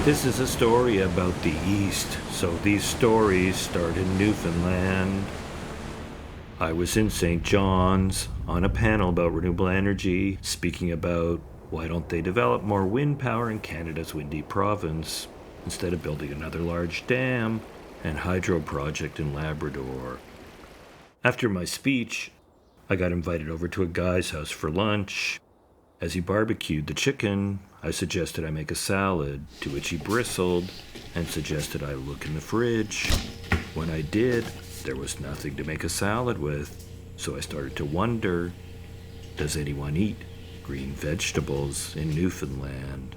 This is a story about the East, so these stories start in Newfoundland. I was in St. John's on a panel about renewable energy, speaking about why don't they develop more wind power in Canada's windy province instead of building another large dam and hydro project in Labrador. After my speech, I got invited over to a guy's house for lunch. As he barbecued the chicken, I suggested I make a salad, to which he bristled and suggested I look in the fridge. When I did, there was nothing to make a salad with, so I started to wonder, does anyone eat green vegetables in Newfoundland?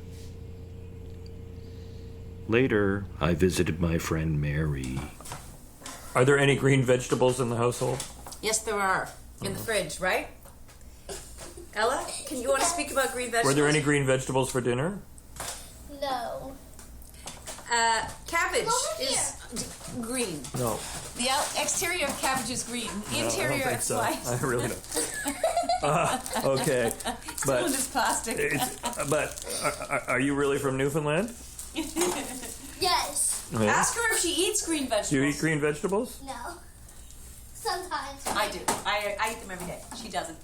Later, I visited my friend Mary. Are there any green vegetables in the household? Yes, there are. In the fridge, right? Ella, you want to speak about green vegetables? Were there any green vegetables for dinner? No. Cabbage is green. No. The exterior of cabbage is green. The No, interior I don't think is so. white. I really don't. Okay. Some of it's plastic. But are you really from Newfoundland? Yes. Yeah. Ask her if she eats green vegetables. Do you eat green vegetables? No. Sometimes. I do. I eat them every day. She doesn't.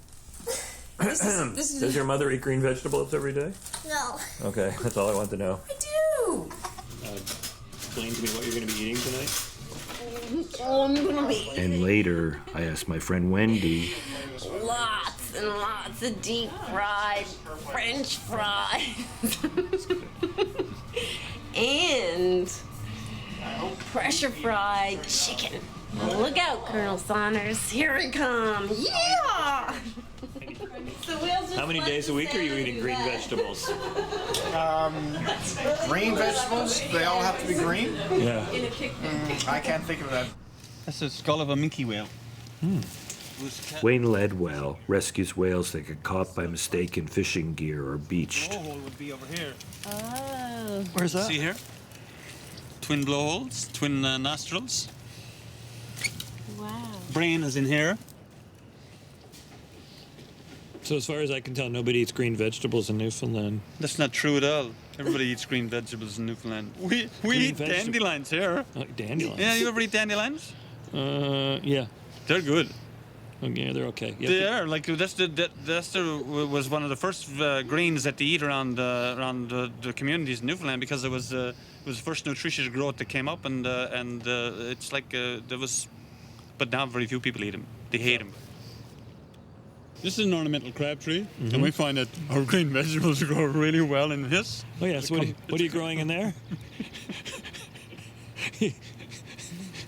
This is Does your mother eat green vegetables every day? No. Okay, that's all I want to know. I do. Explain to me what you're going to be eating tonight. I'm gonna be And later, I asked my friend Wendy, lots and lots of deep fried French fries. And pressure fried chicken. Look out, Colonel Saunders. Here it comes. Yeah! How many days a week are you eating green vegetables? Green vegetables, they all have to be green? Yeah. I can't think of that. That's the skull of a minke whale. Wayne Ledwell rescues whales that get caught by mistake in fishing gear or beached. Blowhole would be over here. Oh. Where's that? See here? Twin blowholes, twin nostrils. Wow. Brain is in here. So as far as I can tell, nobody eats green vegetables in Newfoundland. That's not true at all. Everybody eats green vegetables in Newfoundland. We eat dandelions here. Oh, dandelions. Yeah, you ever eat dandelions? Yeah. They're good. Oh, yeah, they're okay. They are like was one of the first greens that they eat around the communities in Newfoundland because it was the first nutritious growth that came up and it's like there was, but now very few people eat them. They hate them. This is an ornamental crab tree, and we find that our green vegetables grow really well in this. Oh yeah. So what are you growing in there?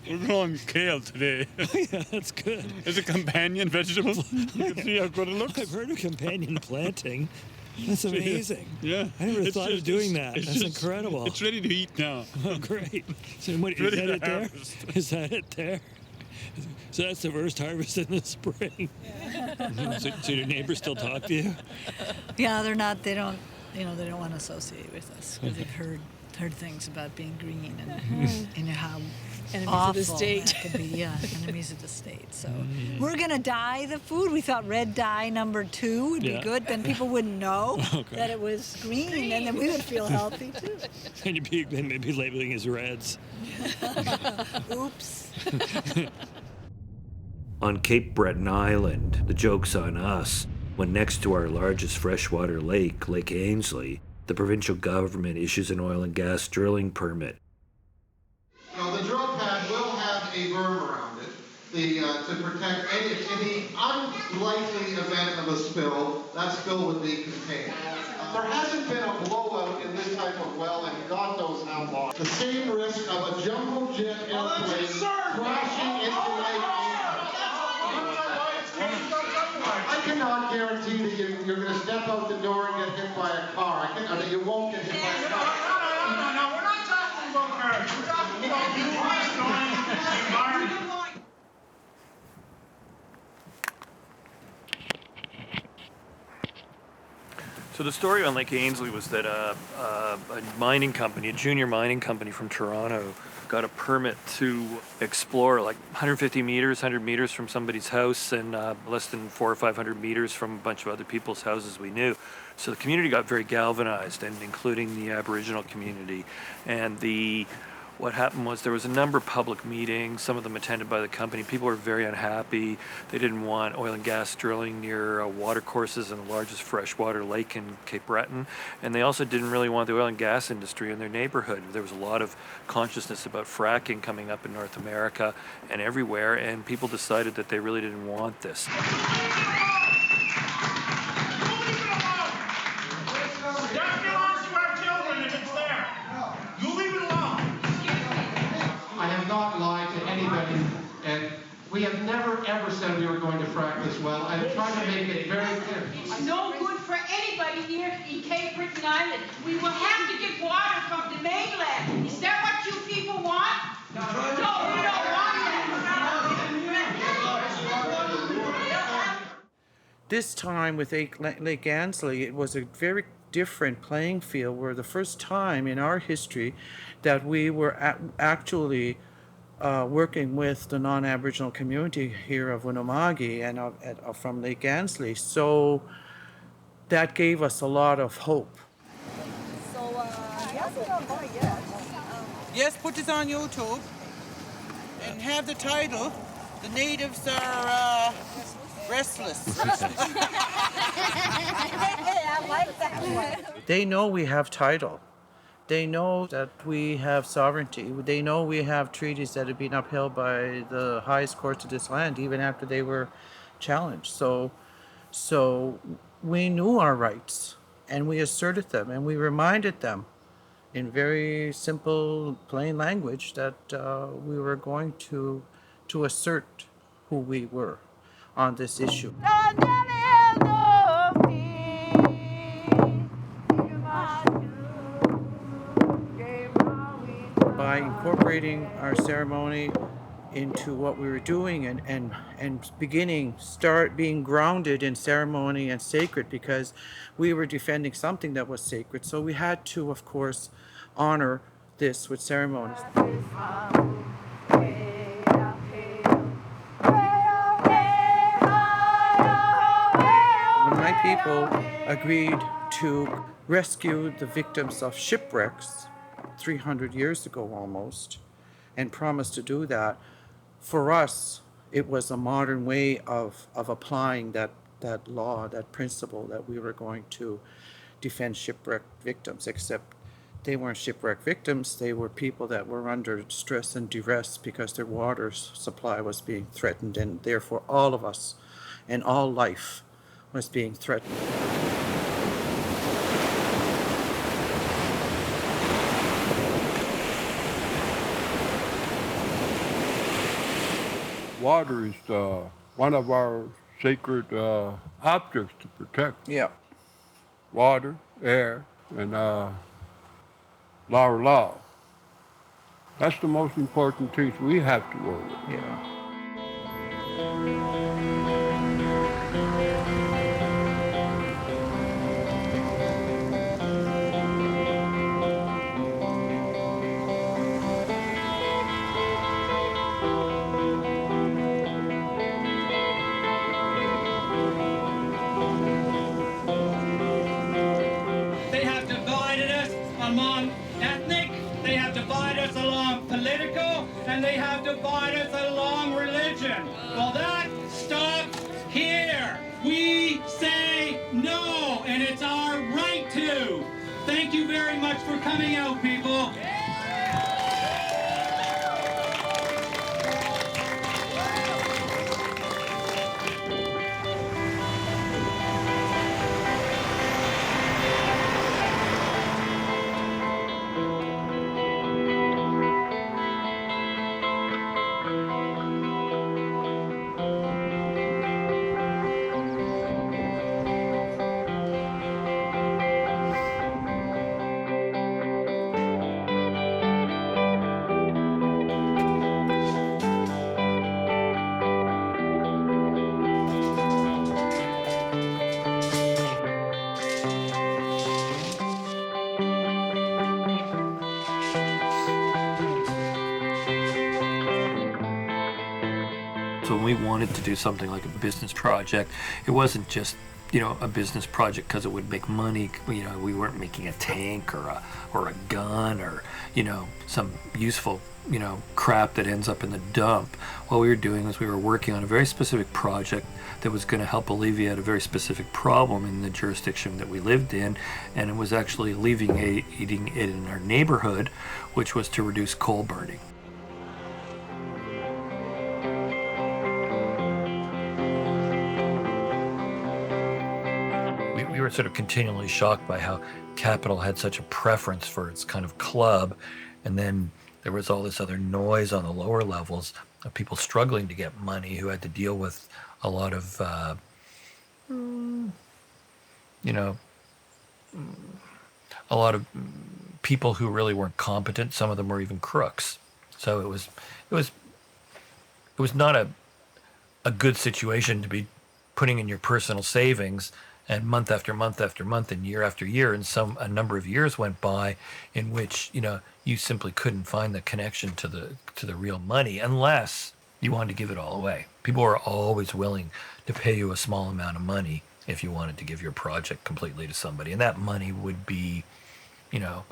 We're growing kale today. Yeah, that's good. It's a companion vegetable. You can see how good it looks. I've heard of companion planting. That's amazing. Yeah. I never thought of doing that. That's incredible. It's ready to eat now. Oh, great. So what, is Ready that to it there? harvest. Is that it there? So that's the first harvest in the spring. So your neighbors still talk to you? Yeah, they're not. They don't. They don't want to associate with us because they've heard things about being green and how Enemies awful of the state. that could be. Yeah, enemies of the state. So we're gonna dye the food. We thought red dye number 2 would be good. Then people wouldn't know that it was green, and then we would feel healthy too. And you'd be maybe labeling as reds. Oops. On Cape Breton Island, the joke's on us when next to our largest freshwater lake, Lake Ainslie, the provincial government issues an oil and gas drilling permit. Now, the drill pad will have a berm around it to protect in the unlikely event of a spill, that spill would be contained. There hasn't been a blowout in this type of well in God knows how long. The same risk of a jumbo jet airplane crashing into Lake I cannot guarantee that you're going to step out the door and get hit by a car. That you won't get hit by a car. No, we're not talking about cars. We're talking about the environment. So the story on Lake Ainslie was that a mining company, a junior mining company from Toronto, got a permit to explore like 150 meters, 100 meters from somebody's house and less than 400 or 500 meters from a bunch of other people's houses we knew. So the community got very galvanized, and including the Aboriginal community. And what happened was there was a number of public meetings, some of them attended by the company. People were very unhappy. They didn't want oil and gas drilling near water courses in the largest freshwater lake in Cape Breton. And they also didn't really want the oil and gas industry in their neighborhood. There was a lot of consciousness about fracking coming up in North America and everywhere, and people decided that they really didn't want this. Not lied to anybody, and we have never ever said we were going to frack this well. I've tried to make it very clear. No good for anybody here in Cape Breton Island. We will have to get water from the mainland. Is that what you people want? No, we don't want that. This time with Lake Ainslie, it was a very different playing field. We're the first time in our history that we were actually working with the non-Aboriginal community here of Winnemagi and from Lake Ainslie. So that gave us a lot of hope. So, yes, put this on YouTube and have the title, The Natives Are Restless. I like that one. They know we have title. They know that we have sovereignty. They know we have treaties that have been upheld by the highest courts of this land, even after they were challenged. So we knew our rights, and we asserted them, and we reminded them in very simple, plain language that we were going to assert who we were on this issue. By incorporating our ceremony into what we were doing and start being grounded in ceremony and sacred, because we were defending something that was sacred. So we had to, of course, honor this with ceremonies. When my people agreed to rescue the victims of shipwrecks 300 years ago almost, and promised to do that, for us it was a modern way of applying that law, that principle, that we were going to defend shipwreck victims, except they weren't shipwreck victims. They were people that were under stress and duress because their water supply was being threatened, and therefore all of us and all life was being threatened. Water is one of our sacred objects to protect. Yeah. Water, air, and our law. That's the most important piece we have to work with. Yeah. And they have divided us along religion. Well, that stops here. We say no, and it's our right to. Thank you very much for coming out, people. So when we wanted to do something like a business project, it wasn't just, you know, a business project because it would make money. You know, we weren't making a tank or a gun or, you know, some useful, you know, crap that ends up in the dump. What we were doing was we were working on a very specific project that was going to help alleviate a very specific problem in the jurisdiction that we lived in, and it was actually alleviating it in our neighborhood, which was to reduce coal burning. We were sort of continually shocked by how capital had such a preference for its kind of club, and then there was all this other noise on the lower levels of people struggling to get money who had to deal with a lot of, you know, a lot of people who really weren't competent. Some of them were even crooks. So it was not a good situation to be putting in your personal savings, and month after month after month and year after year, and a number of years went by in which, you know, you simply couldn't find the connection to the real money unless you wanted to give it all away. People were always willing to pay you a small amount of money if you wanted to give your project completely to somebody, and that money would be, you know,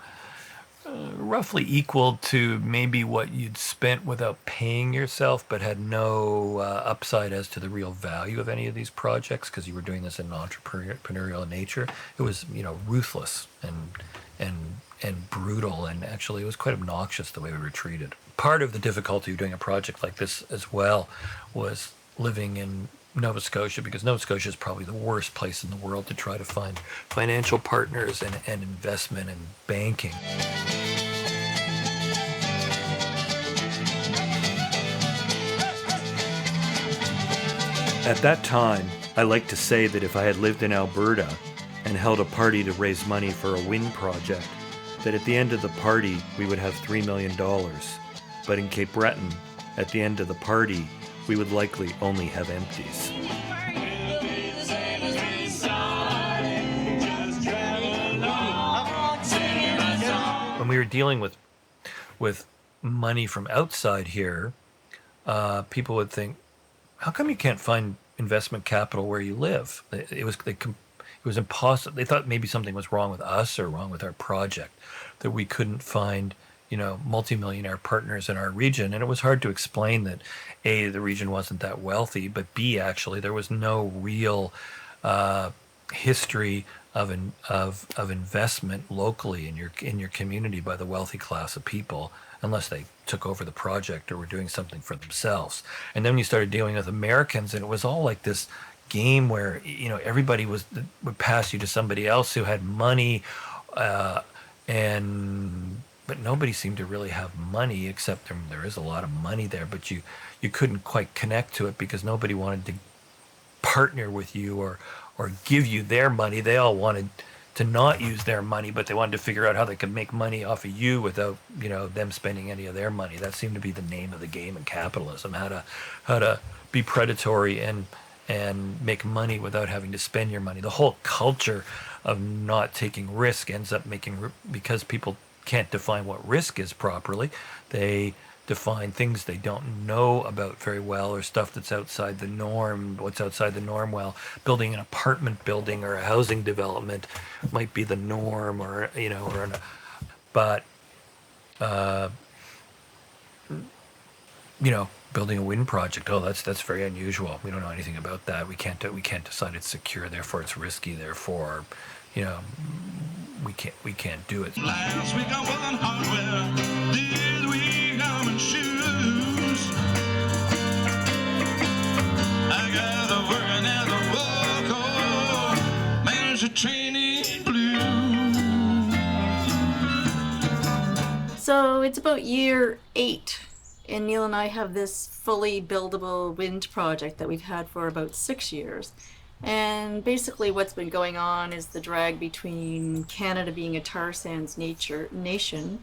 roughly equal to maybe what you'd spent without paying yourself, but had no upside as to the real value of any of these projects, because you were doing this in an entrepreneurial nature. It was, you know, ruthless and brutal, and actually it was quite obnoxious the way we were treated. Part of the difficulty of doing a project like this as well was living in Nova Scotia, because Nova Scotia is probably the worst place in the world to try to find financial partners and investment and banking. At that time, I like to say that if I had lived in Alberta and held a party to raise money for a wind project, that at the end of the party we would have $3 million. But in Cape Breton, at the end of the party, we would likely only have empties. When we were dealing with money from outside here, people would think, how come you can't find investment capital where you live? It was impossible. They thought maybe something was wrong with us or wrong with our project, that we couldn't find, you know, multimillionaire partners in our region. And it was hard to explain that A, the region wasn't that wealthy, but B, actually there was no real history of investment locally in your community by the wealthy class of people, unless they took over the project or were doing something for themselves. And then you started dealing with Americans, and it was all like this game where, you know, everybody would pass you to somebody else who had money, but nobody seemed to really have money, except there is a lot of money there, but you couldn't quite connect to it because nobody wanted to partner with you or give you their money. They all wanted to not use their money, but they wanted to figure out how they could make money off of you without, you know, them spending any of their money. That seemed to be the name of the game in capitalism, how to be predatory and make money without having to spend your money. The whole culture of not taking risk ends up because people can't define what risk is properly. They define things they don't know about very well, or stuff that's outside the norm. What's outside the norm? Well, building an apartment building or a housing development might be the norm, or, you know, but you know, building a wind project, oh, that's very unusual. We don't know anything about that. We can't decide it's secure, therefore it's risky, therefore, you know, we can't do it. Last week I was on hardware, this week I'm in shoes. I got the working as a vocal, managed a training blues. So it's about year 8, and Neal and I have this fully buildable wind project that we've had for about 6 years. And basically what's been going on is the drag between Canada being a tar sands nation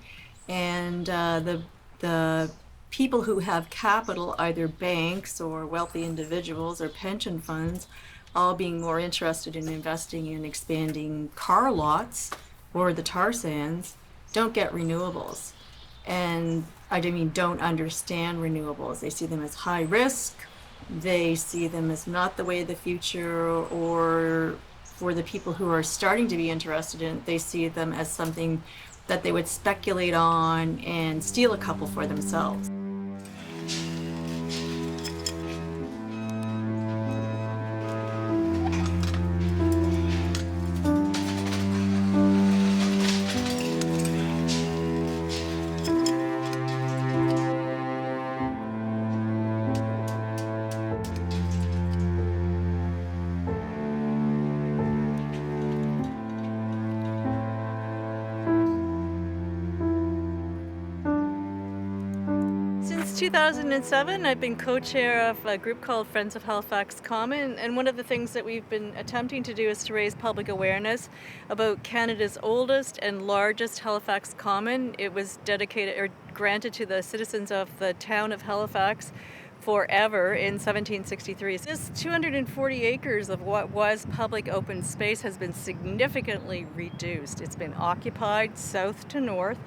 and the people who have capital, either banks or wealthy individuals or pension funds, all being more interested in investing in expanding car lots or the tar sands, don't get renewables. And I mean, don't understand renewables. They see them as high risk, They see them as not the way of the future, or for the people who are starting to be interested in it, they see them as something that they would speculate on and steal a couple for themselves. Since 2007, I've been co-chair of a group called Friends of Halifax Common, and one of the things that we've been attempting to do is to raise public awareness about Canada's oldest and largest Halifax Common. It was dedicated or granted to the citizens of the town of Halifax forever in 1763. This 240 acres of what was public open space has been significantly reduced. It's been occupied south to north,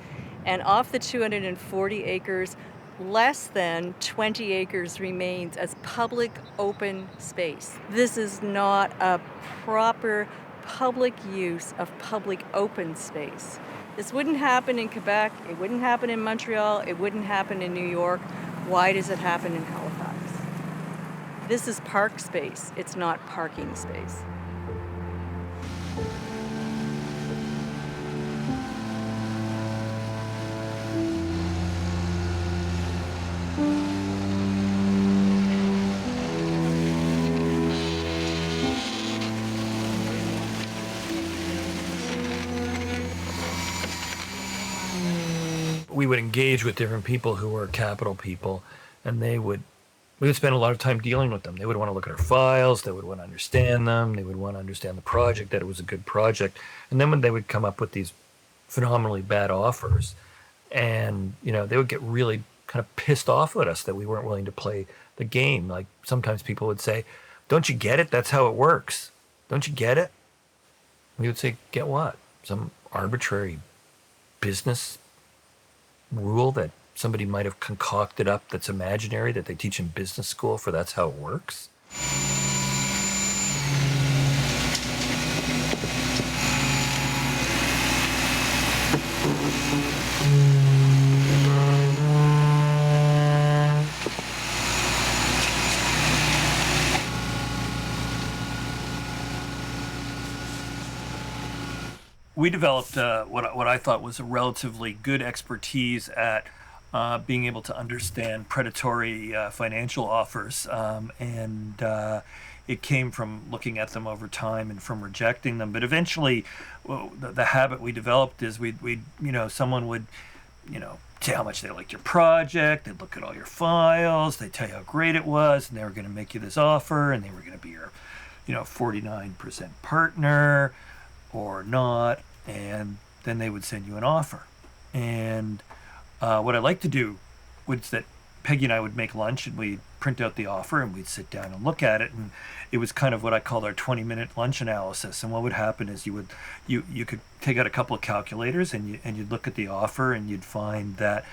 and off the 240 acres, less than 20 acres remains as public open space. This is not a proper public use of public open space. This wouldn't happen in Quebec, it wouldn't happen in Montreal, it wouldn't happen in New York. Why does it happen in Halifax? This is park space, it's not parking space. We would engage with different people who were capital people, and we would spend a lot of time dealing with them. They would want to look at our files, they would want to understand them, they would want to understand the project, that it was a good project. And then when they would come up with these phenomenally bad offers, and they would get really kind of pissed off at us that we weren't willing to play the game. Like sometimes people would say, "Don't you get it? That's how it works. Don't you get it?" We would say, "Get what? Some arbitrary business rule that somebody might have concocted up that's imaginary that they teach in business school for that's how it works?" We developed what I thought was a relatively good expertise at being able to understand predatory financial offers, and it came from looking at them over time and from rejecting them. But eventually, the habit we developed is someone would say how much they liked your project, they'd look at all your files, they'd tell you how great it was, and they were going to make you this offer, and they were going to be your 49% partner or not, and then they would send you an offer. And what I like to do was that Peggy and I would make lunch, and we'd print out the offer, and we'd sit down and look at it, and it was kind of what I called our 20-minute lunch analysis. And what would happen is you could take out a couple of calculators, and you'd look at the offer, and you'd find that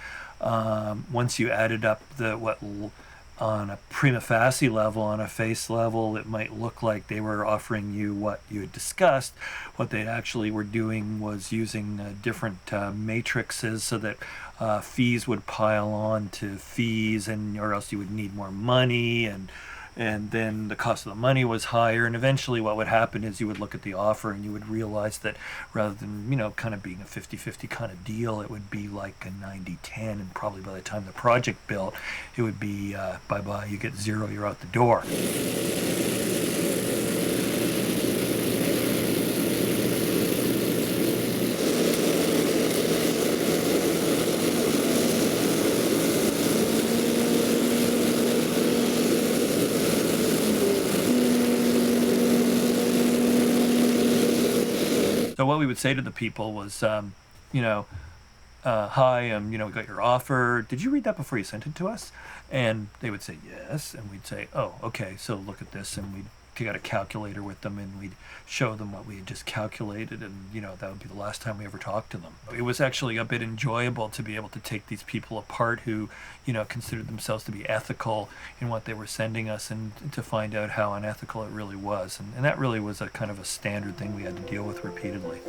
once you added up on a prima facie level, on a face level, it might look like they were offering you what you had discussed. What they actually were doing was using different matrices so that fees would pile on to fees, or else you would need more money, and then the cost of the money was higher. And eventually what would happen is you would look at the offer and you would realize that rather than kind of being a 50-50 kind of deal, it would be like a 90-10, and probably by the time the project built, it would be bye-bye, you get zero, you're out the door. So what we would say to the people was, "Hi, we got your offer. Did you read that before you sent it to us?" And they would say, "Yes." And we'd say, "Oh, okay, so look at this." And we'd got a calculator with them, and we'd show them what we had just calculated, and that would be the last time we ever talked to them. It was actually a bit enjoyable to be able to take these people apart who considered themselves to be ethical in what they were sending us, and to find out how unethical it really was. And that really was a kind of a standard thing we had to deal with repeatedly.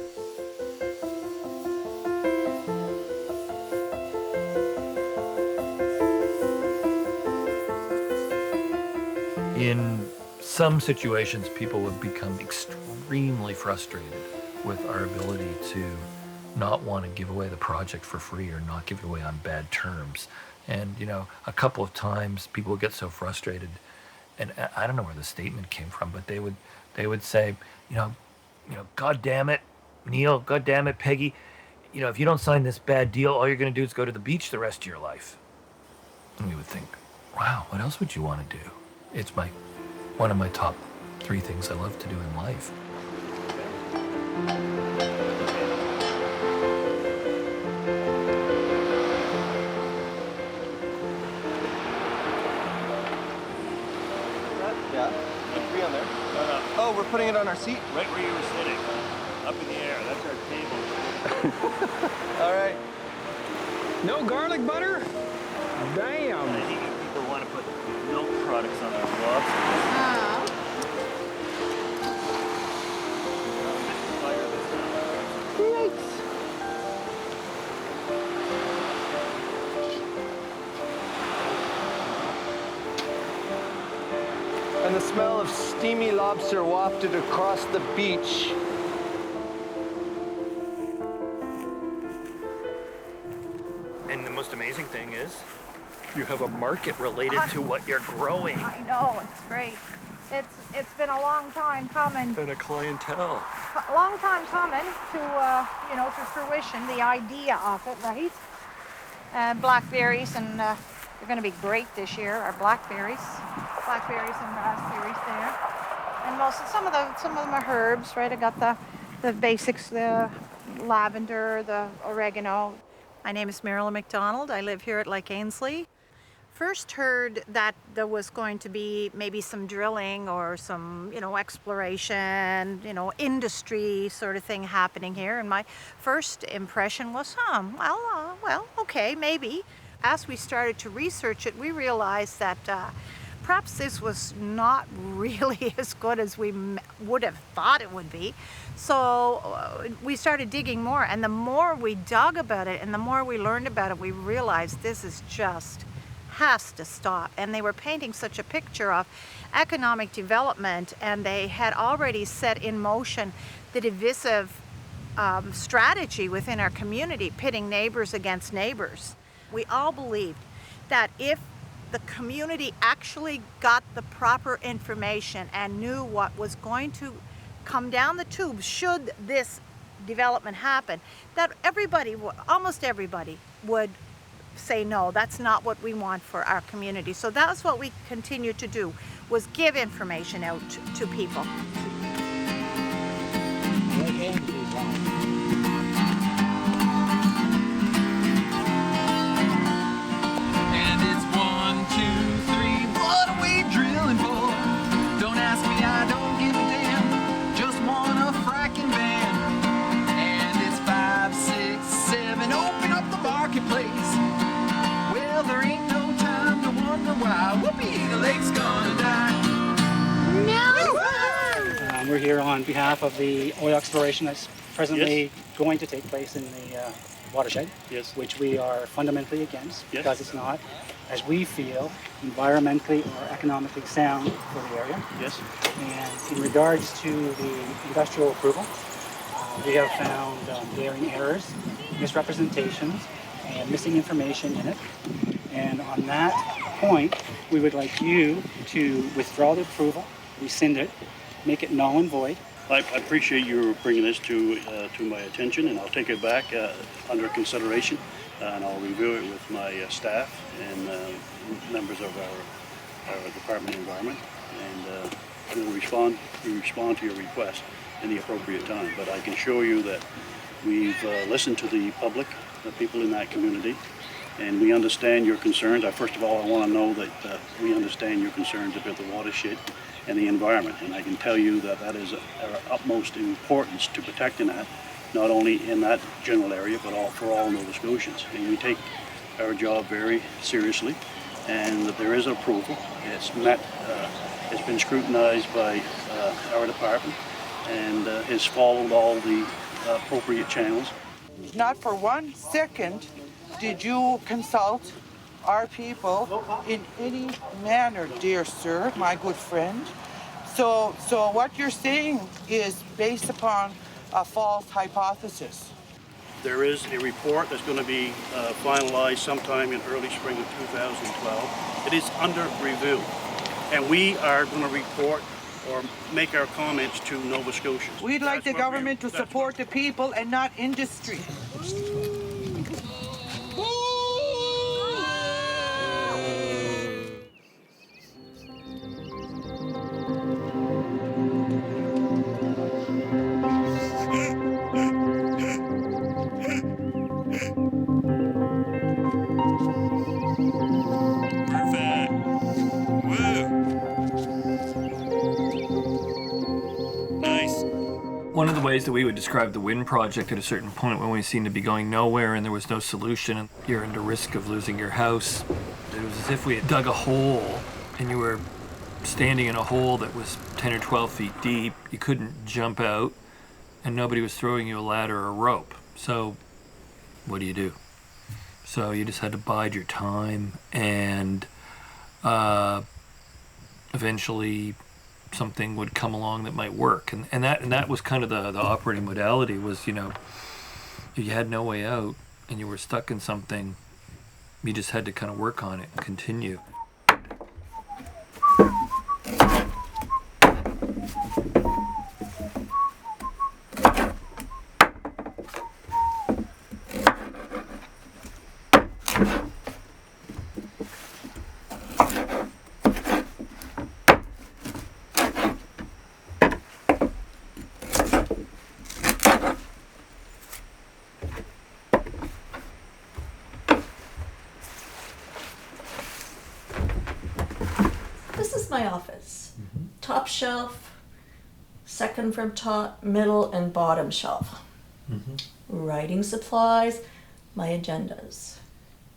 In some situations, people would become extremely frustrated with our ability to not want to give away the project for free or not give it away on bad terms. And, a couple of times people would get so frustrated, and I don't know where the statement came from, but they would say, God damn it, Neal, God damn it, Peggy, if you don't sign this bad deal, all you're going to do is go to the beach the rest of your life. And we would think, wow, what else would you want to do? It's one of my top 3 things I love to do in life. Yeah, put 3 on there. No. Oh, we're putting it on our seat? Right where you were sitting, up in the air. That's our table. All right. No garlic butter? Damn. I think people want to put milk products on their lobsters. And the smell of steamy lobster wafted across the beach. And the most amazing thing is, you have a market related to what you're growing. I know, it's great. It's been a long time coming. And a clientele. A long time coming to fruition, the idea of it, right? Blackberries, and they're going to be great this year. Our blackberries and raspberries there, and some of them are herbs, right? I got the basics, the lavender, the oregano. My name is Marilyn McDonald. I live here at Lake Ainsley. First heard that there was going to be maybe some drilling or some, exploration, industry sort of thing happening here. And my first impression was, well, okay, maybe. As we started to research it, we realized that perhaps this was not really as good as we would have thought it would be. So we started digging more, and the more we dug about it and the more we learned about it, we realized this is just has to stop. And they were painting such a picture of economic development, and they had already set in motion the divisive strategy within our community, pitting neighbors against neighbors. We all believed that if the community actually got the proper information and knew what was going to come down the tube should this development happen, that almost everybody would say, no, that's not what we want for our community. So that's what we continued to do, was give information out to people. And it's 1, 2, 3, what are we drilling for? Don't ask me, I don't give a damn, just want a fracking van. And it's 5, 6, 7, open up the marketplace. Well, there ain't no time to wonder why. Whoopee, the lake's gonna die. No! We're here on behalf of the oil exploration that's presently going to take place in the watershed, which we are fundamentally against because it's not, as we feel, environmentally or economically sound for the area. And in regards to the industrial approval, we have found glaring errors, misrepresentations, and missing information in it. And on that point, we would like you to withdraw the approval, rescind it, make it null and void. I appreciate you bringing this to my attention, and I'll take it back under consideration, and I'll review it with my staff and members of our Department of Environment, and we'll respond to your request in the appropriate time. But I can assure you that we've listened to the public, the people in that community, and we understand your concerns. First of all, I want to know that we understand your concerns about the watershed and the environment. And I can tell you that that is our utmost importance to protecting that, not only in that general area, but for all Nova Scotians. And we take our job very seriously, and that there is approval. It's met, it's been scrutinized by our department, and has followed all the appropriate channels. Not for 1 second did you consult our people in any manner, dear sir, my good friend. So what you're saying is based upon a false hypothesis. There is a report that's going to be finalized sometime in early spring of 2012. It is under review, and we are going to report or make our comments to Nova Scotians. We'd like the government to support the people and not industry. One of the ways that we would describe the wind project at a certain point when we seemed to be going nowhere and there was no solution and you're under risk of losing your house, it was as if we had dug a hole and you were standing in a hole that was 10 or 12 feet deep. You couldn't jump out and nobody was throwing you a ladder or a rope. So what do? So you just had to bide your time, and eventually something would come along that might work, and that was kind of the operating modality. Was, you know, if you had no way out and you were stuck in something, you just had to kind of work on it and continue. My office. Top shelf, second from top, middle, and bottom shelf. Writing supplies, my agendas.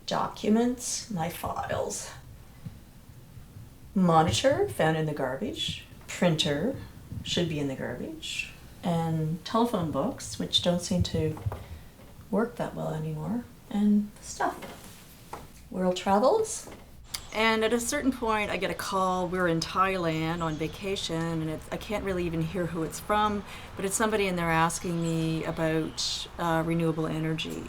Documents, my files. Monitor, found in the garbage. Printer, should be in the garbage. And telephone books, which don't seem to work that well anymore. And stuff. World travels. And at a certain point, I get a call. We're in Thailand on vacation, and I can't really even hear who it's from, but it's somebody, and they're asking me about renewable energy.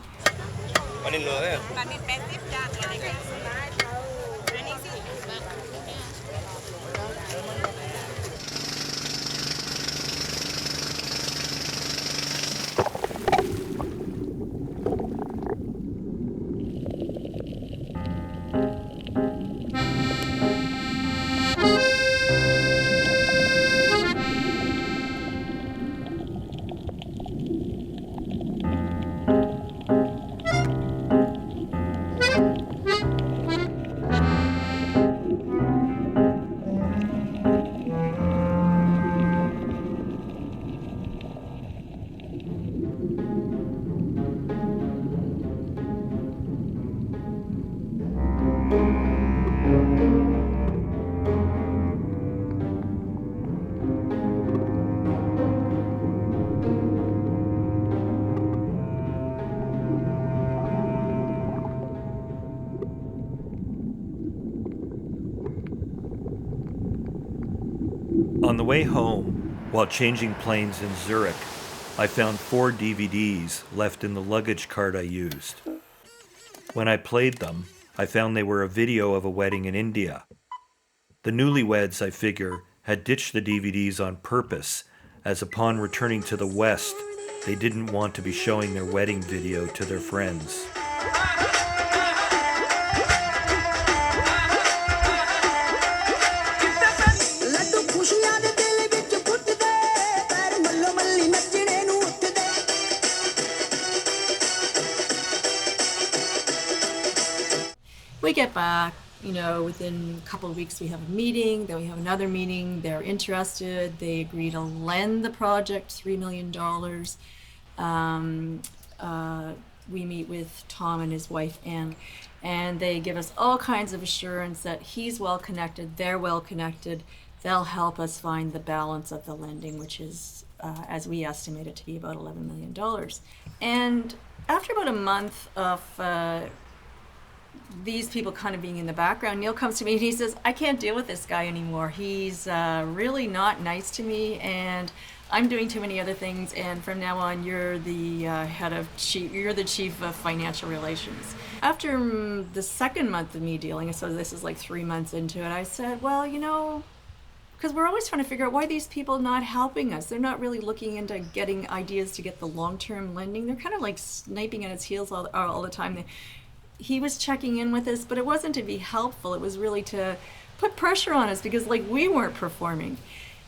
On the way home, while changing planes in Zurich, I found 4 DVDs left in the luggage cart I used. When I played them, I found they were a video of a wedding in India. The newlyweds, I figure, had ditched the DVDs on purpose, as upon returning to the West, they didn't want to be showing their wedding video to their friends. We get back, You know, within a couple of weeks we have a meeting, then we have another meeting, they're interested, they agree to lend the project $3 million. We meet with Tom and his wife Anne, and they give us all kinds of assurance that he's well connected, they're well connected, they'll help us find the balance of the lending, which is, as we estimate it to be, about $11 million. And after about a month of these people kind of being in the background, Neal comes to me and he says, I can't deal with this guy anymore. He's really not nice to me, and I'm doing too many other things, and from now on you're the you're the chief of financial relations. After the second month of me dealing, so this is like 3 months into it, I said, well, you know, because we're always trying to figure out why these people not helping us. They're not really looking into getting ideas to get the long-term lending. They're kind of like sniping at its heels all the time. He was checking in with us, but it wasn't to be helpful. It was really to put pressure on us because like we weren't performing.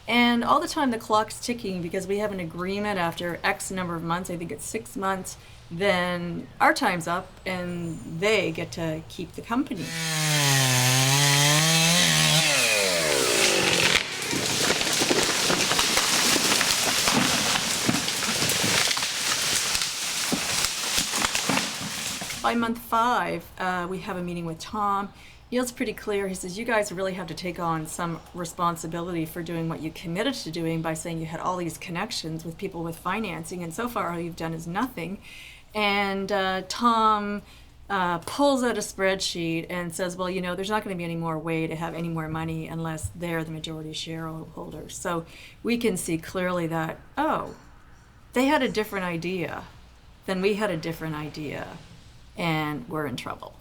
And all the time the clock's ticking because we have an agreement after X number of months, I think it's 6 months, then our time's up and they get to keep the company. By month 5, we have a meeting with Tom. Neal's pretty clear. He says, you guys really have to take on some responsibility for doing what you committed to doing by saying you had all these connections with people with financing, and so far all you've done is nothing. And Tom pulls out a spreadsheet and says, well, you know, there's not going to be any more way to have any more money unless they're the majority shareholders. So we can see clearly that, oh, they had a different idea, then we had a different idea, and we're in trouble.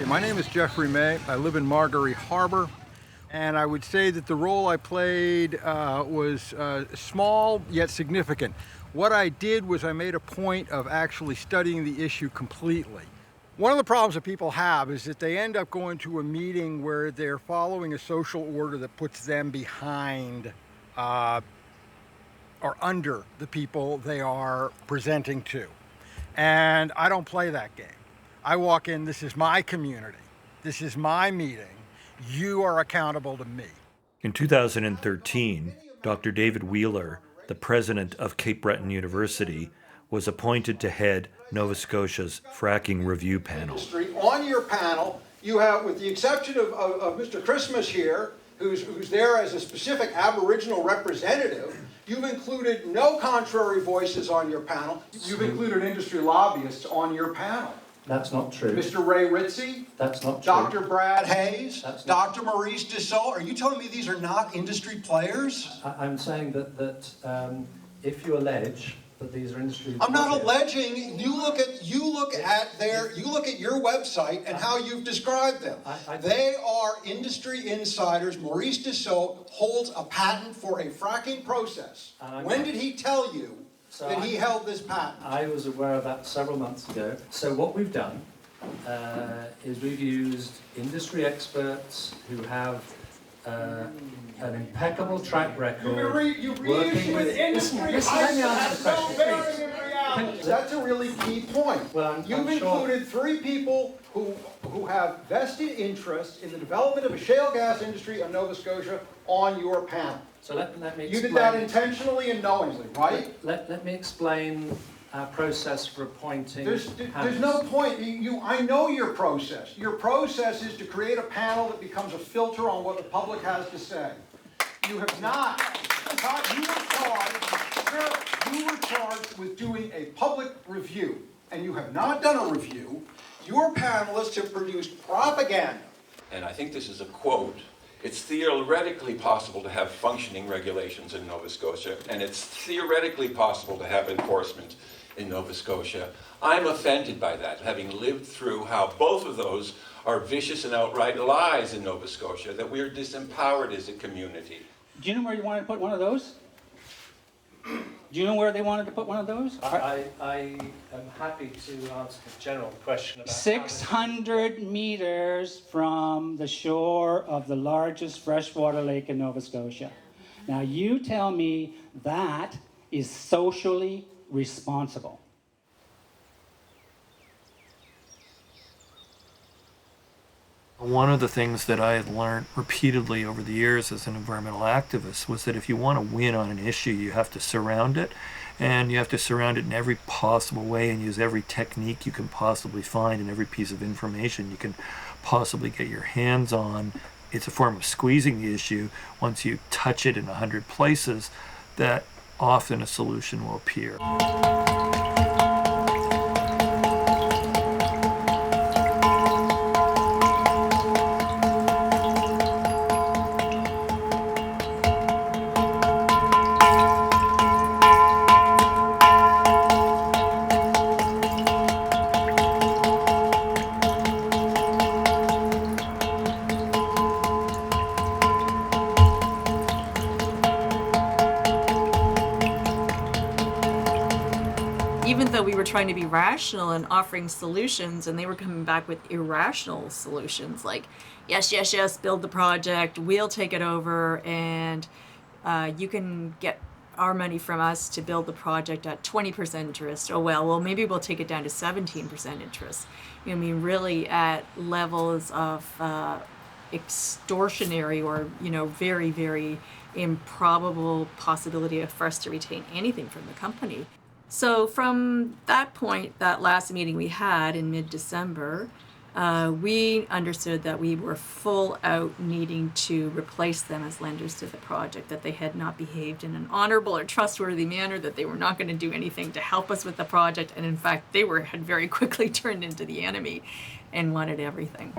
My name is Jeffrey May. I live in Marguerite Harbor, and I would say that the role I played was small yet significant. What I did was I made a point of actually studying the issue completely. One of the problems that people have is that they end up going to a meeting where they're following a social order that puts them behind or under the people they are presenting to. And I don't play that game. I walk in, this is my community, this is my meeting, you are accountable to me. In 2013, Dr. David Wheeler, the president of Cape Breton University, was appointed to head Nova Scotia's fracking review panel. On your panel, you have, with the exception of Mr. Christmas here, who's there as a specific Aboriginal representative, you've included no contrary voices on your panel. You've included industry lobbyists on your panel. That's not true. Mr. Ray Ritzie? That's not true. Dr. Brad Hayes? Dr. Maurice Dussault? Are you telling me these are not industry players? I'm saying that if you allege that these are industry I'm not alleging. You look at your website and how you've described them. They are industry insiders. Maurice Dussault holds a patent for a fracking process. When did he tell you that he held this patent? I was aware of that several months ago. So what we've done is we've used industry experts who have an impeccable track record working with industry. Let me answer the question, please. That's a really key point. Well, You've included 3 people who have vested interest in the development of a shale gas industry in Nova Scotia on your panel. So let me explain. You did that intentionally and knowingly, right? Let me explain our process for appointing There's no point. I know your process. Your process is to create a panel that becomes a filter on what the public has to say. You have not. You were charged with doing a public review, and you have not done a review. Your panelists have produced propaganda. And I think this is a quote. It's theoretically possible to have functioning regulations in Nova Scotia, and it's theoretically possible to have enforcement in Nova Scotia. I'm offended by that, having lived through how both of those are vicious and outright lies in Nova Scotia, that we are disempowered as a community. Do you know where you wanted to put one of those? Do you know where they wanted to put one of those? I am happy to answer the general question about 600 meters from the shore of the largest freshwater lake in Nova Scotia. Now you tell me that is socially responsible. One of the things that I had learned repeatedly over the years as an environmental activist was that if you want to win on an issue, you have to surround it, and you have to surround it in every possible way and use every technique you can possibly find and every piece of information you can possibly get your hands on. It's a form of squeezing the issue. Once you touch it in 100 places, that often a solution will appear. Even though we were trying to be rational and offering solutions, and they were coming back with irrational solutions like, yes, yes, yes, build the project, we'll take it over, and you can get our money from us to build the project at 20% interest. Oh, well, maybe we'll take it down to 17% interest. You know, I mean, really at levels of extortionary or, you know, very, very improbable possibility for us to retain anything from the company. So from that point, that last meeting we had in mid-December, we understood that we were full out needing to replace them as lenders to the project, that they had not behaved in an honorable or trustworthy manner, that they were not going to do anything to help us with the project, and in fact, they had very quickly turned into the enemy and wanted everything.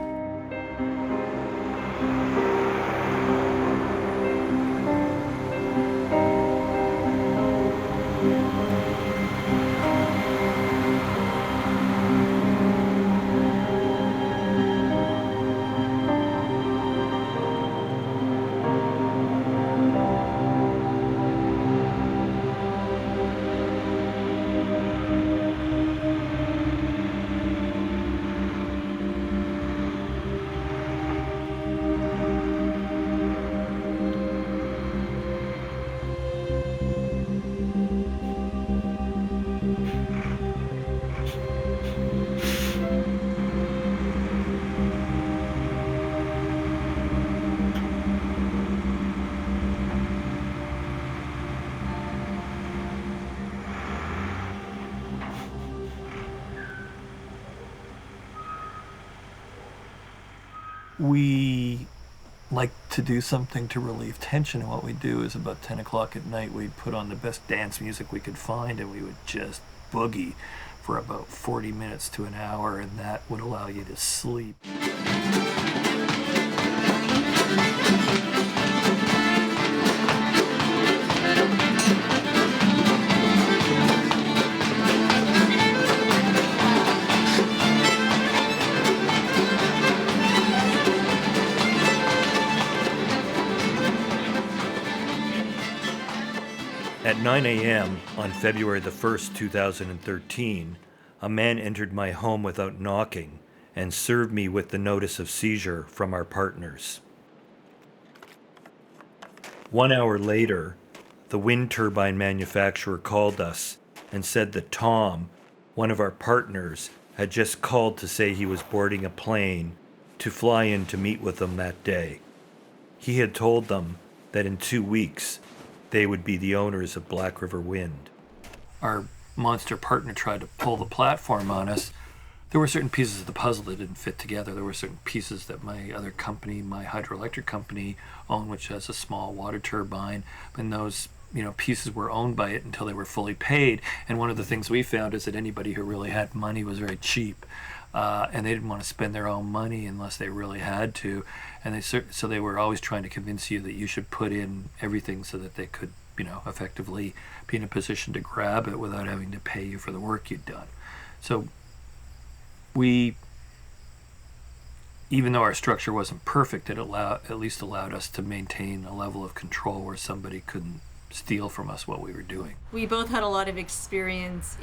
We like to do something to relieve tension, and what we do is about 10 o'clock at night we'd put on the best dance music we could find, and we would just boogie for about 40 minutes to an hour, and that would allow you to sleep. At 9 a.m. on February the 1st, 2013, a man entered my home without knocking and served me with the notice of seizure from our partners. 1 hour later, the wind turbine manufacturer called us and said that Tom, one of our partners, had just called to say he was boarding a plane to fly in to meet with them that day. He had told them that in 2 weeks, they would be the owners of Black River Wind. Our monster partner tried to pull the platform on us. There were certain pieces of the puzzle that didn't fit together. There were certain pieces that my other company, my hydroelectric company, owned, which has a small water turbine, and those pieces were owned by it until they were fully paid. And one of the things we found is that anybody who really had money was very cheap. and they didn't want to spend their own money unless they really had to, and so they were always trying to convince you that you should put in everything so that they could, effectively be in a position to grab it without having to pay you for the work you'd done. So even though our structure wasn't perfect, it at least allowed us to maintain a level of control where somebody couldn't steal from us what we were doing. We both had a lot of experience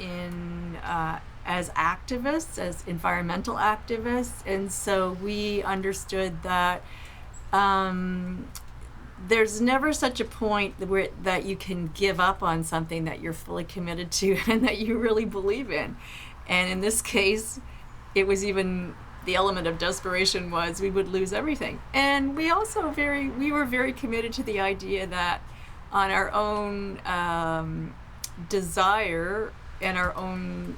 as activists, as environmental activists, and so we understood that there's never such a point that you can give up on something that you're fully committed to and that you really believe in. And in this case, it was even the element of desperation was we would lose everything. And we also we were very committed to the idea that on our own desire and our own,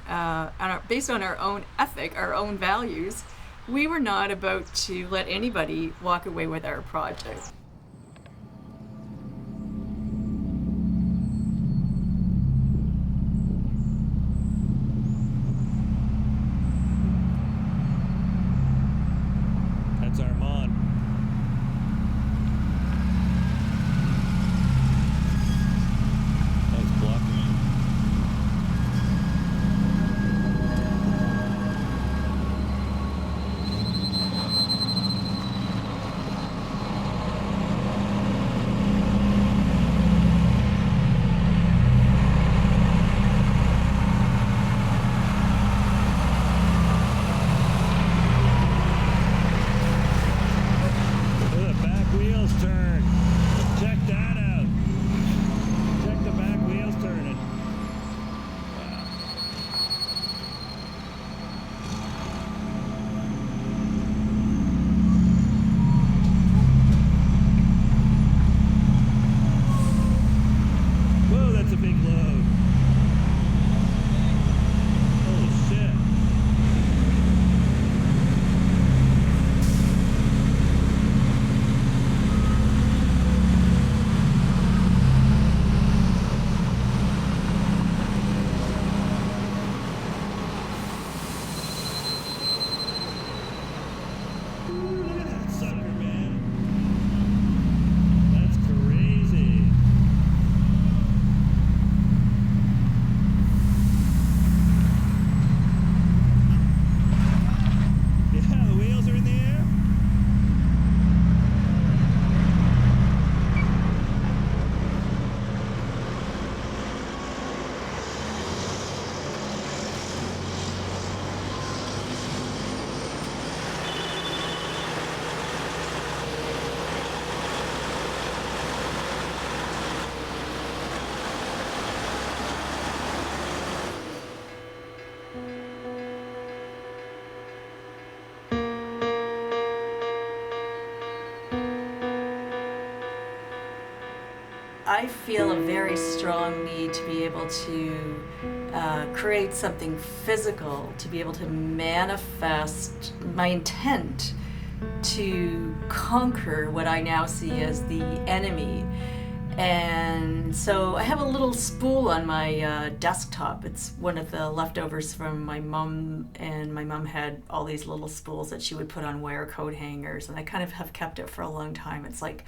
based on our own ethic, our own values, we were not about to let anybody walk away with our project. That's Armand. That's blocking me. I feel a very strong need to be able to create something physical, to be able to manifest my intent to conquer what I now see as the enemy. And so I have a little spool on my desktop. It's one of the leftovers from my mom, and my mom had all these little spools that she would put on wire coat hangers, and I kind of have kept it for a long time. It's like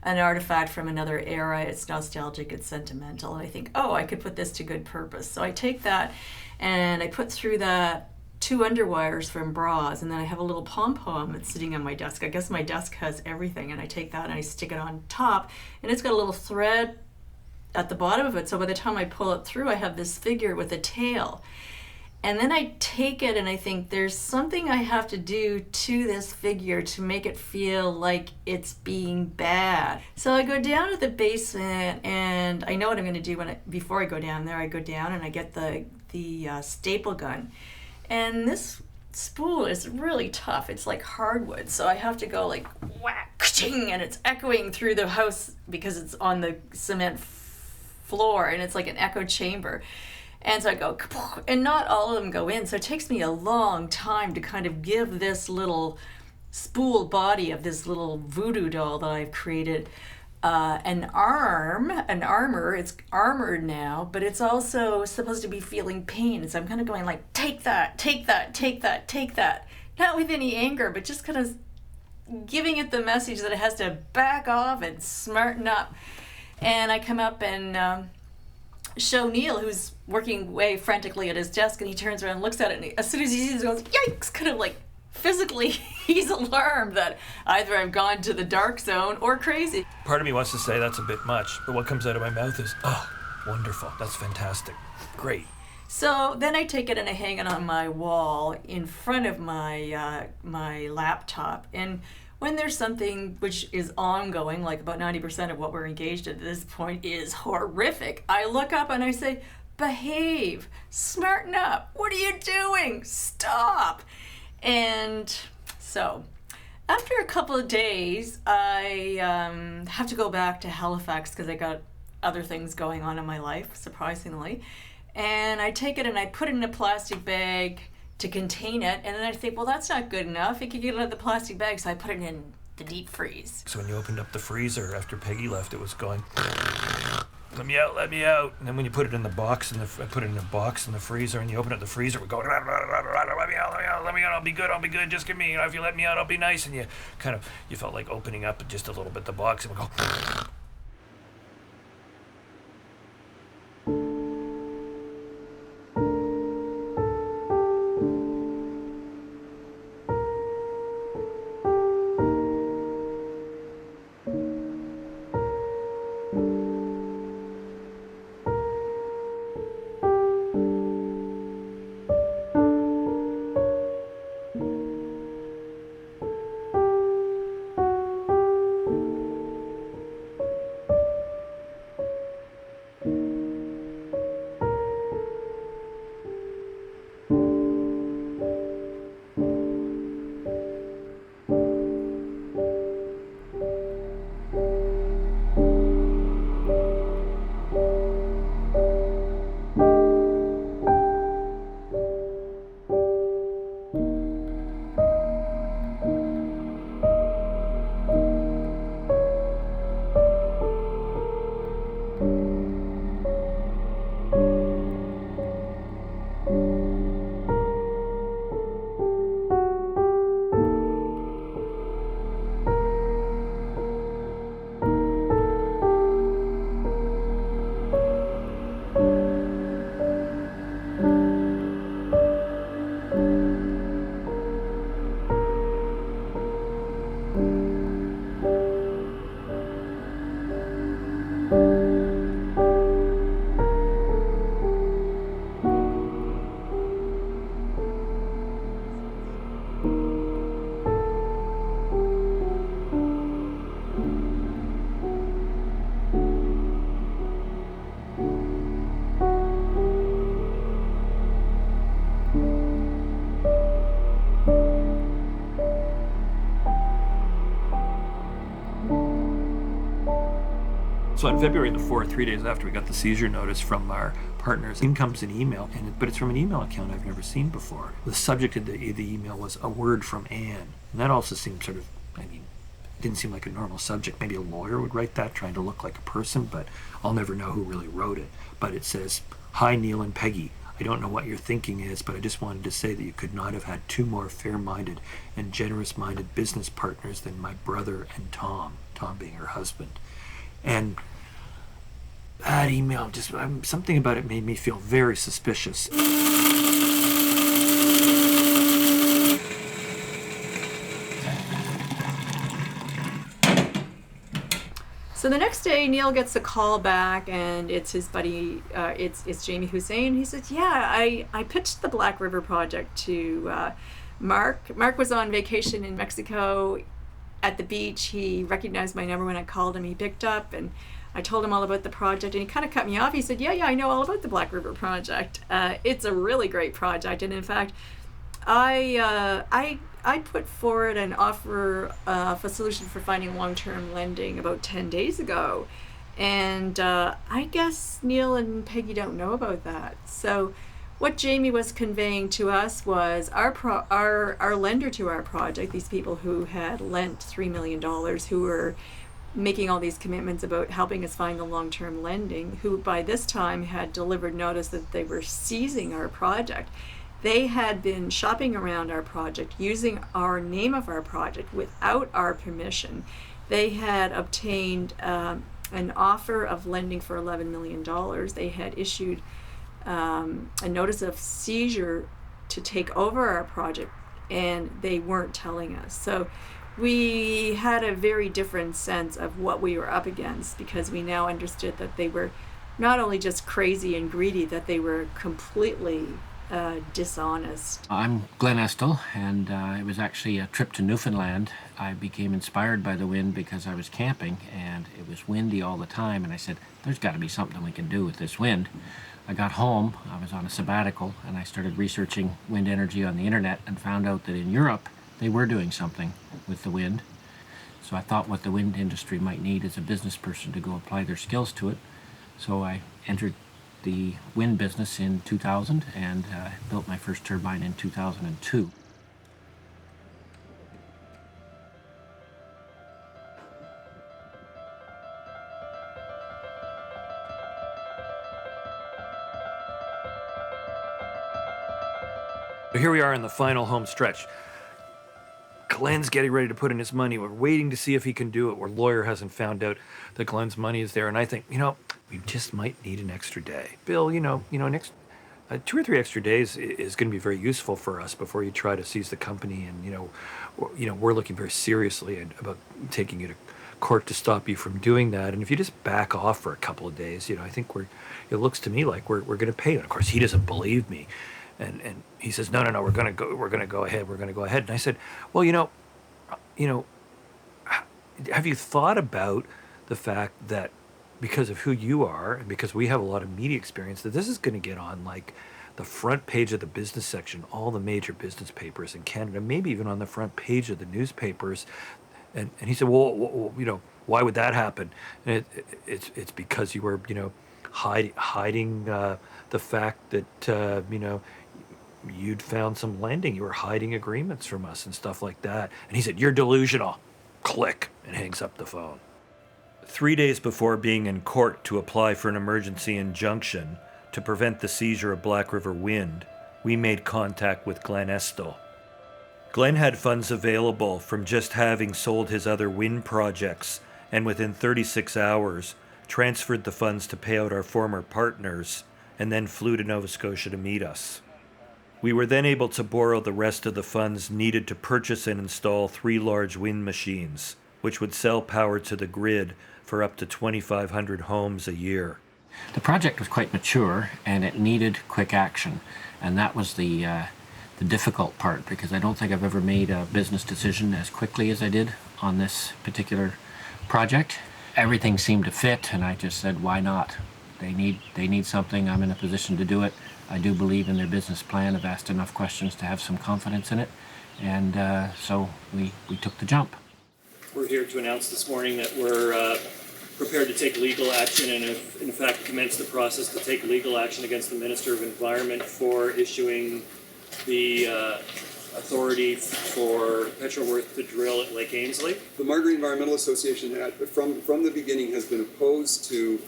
an artifact from another era. It's nostalgic, it's sentimental, and I think, oh, I could put this to good purpose. So I take that and I put through that 2 underwires from bras, and then I have a little pom-pom that's sitting on my desk. I guess my desk has everything, and I take that and I stick it on top, and it's got a little thread at the bottom of it, so by the time I pull it through, I have this figure with a tail. And then I take it and I think there's something I have to do to this figure to make it feel like it's being bad. So I go down to the basement, and I know what I'm going to do before I go down there. I go down and I get the staple gun. And this spool is really tough. It's like hardwood. So I have to go like whack, ka-ching, and it's echoing through the house because it's on the cement floor, and it's like an echo chamber. And so I go, and not all of them go in. So it takes me a long time to kind of give this little spool body of this little voodoo doll that I've created an armor. It's armored now, but it's also supposed to be feeling pain. So I'm kind of going like, take that, take that, take that, take that. Not with any anger, but just kind of giving it the message that it has to back off and smarten up. And I come up and show Neal, who's working away frantically at his desk, and he turns around and looks at it, and as soon as he sees it, he goes, yikes, kind of like physically he's alarmed that either I've gone to the dark zone or crazy. Part of me wants to say that's a bit much, but what comes out of my mouth is, oh, wonderful, that's fantastic, great. So then I take it and I hang it on my wall in front of my my laptop. And when there's something which is ongoing, like about 90% of what we're engaged at this point is horrific, I look up and I say, behave, smarten up, what are you doing? Stop. And so after a couple of days, I have to go back to Halifax because I got other things going on in my life, surprisingly. And I take it and I put it in a plastic bag to contain it. And then I think, well, that's not good enough. It could get out of the plastic bag. So I put it in the deep freeze. So when you opened up the freezer after Peggy left, it was going, let me out, let me out. And then when you put it in the box, I put it in a box in the freezer, and you open up the freezer, it would go, let me out, let me out, I'll be good, just give me, if you let me out, I'll be nice. And you felt like opening up just a little bit the box, and it would go. So on February the 4th, 3 days after we got the seizure notice from our partners, in comes an email, but it's from an email account I've never seen before. The subject of the email was a word from Anne. And that also seemed sort of, didn't seem like a normal subject. Maybe a lawyer would write that, trying to look like a person, but I'll never know who really wrote it. But it says, "Hi, Neal and Peggy. I don't know what your thinking is, but I just wanted to say that you could not have had two more fair-minded and generous-minded business partners than my brother and Tom being her husband." And that email, something about it made me feel very suspicious. So the next day, Neal gets a call back, and it's his buddy, it's Jamie Hussein. He says, yeah, I pitched the Black River Project to Mark. Mark was on vacation in Mexico at the beach. He recognized my number when I called him. He picked up, and I told him all about the project, and he kind of cut me off. He said, yeah, I know all about the Black River Project. It's a really great project, and in fact, I put forward an offer of a solution for finding long-term lending about 10 days ago, and I guess Neal and Peggy don't know about that. So what Jamie was conveying to us was our lender to our project, these people who had lent $3 million, who were making all these commitments about helping us find the long-term lending, who by this time had delivered notice that they were seizing our project. They had been shopping around our project, using our name of our project without our permission. They had obtained an offer of lending for $11 million. They had issued a notice of seizure to take over our project, and they weren't telling us. So we had a very different sense of what we were up against, because we now understood that they were not only just crazy and greedy, that they were completely dishonest. I'm Glenn Estel, and it was actually a trip to Newfoundland. I became inspired by the wind because I was camping and it was windy all the time, and I said, there's got to be something we can do with this wind. I got home, I was on a sabbatical, and I started researching wind energy on the internet and found out that in Europe they were doing something with the wind. So I thought what the wind industry might need is a business person to go apply their skills to it. So I entered the wind business in 2000 and built my first turbine in 2002. Here we are in the final home stretch. Glenn's getting ready to put in his money. We're waiting to see if he can do it. Our lawyer hasn't found out that Glenn's money is there. And I think, we just might need an extra day. Bill, next 2 or 3 extra days is going to be very useful for us before you try to seize the company. And, we're looking very seriously about taking you to court to stop you from doing that. And if you just back off for a couple of days, I think it looks to me like we're going to pay you. And of course, he doesn't believe me. And he says, no, we're going to go ahead. And I said, well, have you thought about the fact that because of who you are and because we have a lot of media experience, that this is going to get on like the front page of the business section, all the major business papers in Canada, maybe even on the front page of the newspapers. And he said, well, why would that happen? And it's because you were, hiding the fact that, you'd found some lending. You were hiding agreements from us and stuff like that. And he said, you're delusional. Click, and hangs up the phone. 3 days before being in court to apply for an emergency injunction to prevent the seizure of Black River Wind, we made contact with Glenn Estel. Glenn had funds available from just having sold his other wind projects, and within 36 hours, transferred the funds to pay out our former partners, and then flew to Nova Scotia to meet us. We were then able to borrow the rest of the funds needed to purchase and install 3 large wind machines, which would sell power to the grid for up to 2,500 homes a year. The project was quite mature and it needed quick action, and that was the difficult part, because I don't think I've ever made a business decision as quickly as I did on this particular project. Everything seemed to fit, and I just said, why not? They need something. I'm in a position to do it. I do believe in their business plan. I've asked enough questions to have some confidence in it, and so we took the jump. We're here to announce this morning that we're prepared to take legal action and have, in fact, commenced the process to take legal action against the Minister of Environment for issuing the authority for Petroworth to drill at Lake Ainslie. The Margaret Environmental Association from the beginning has been opposed to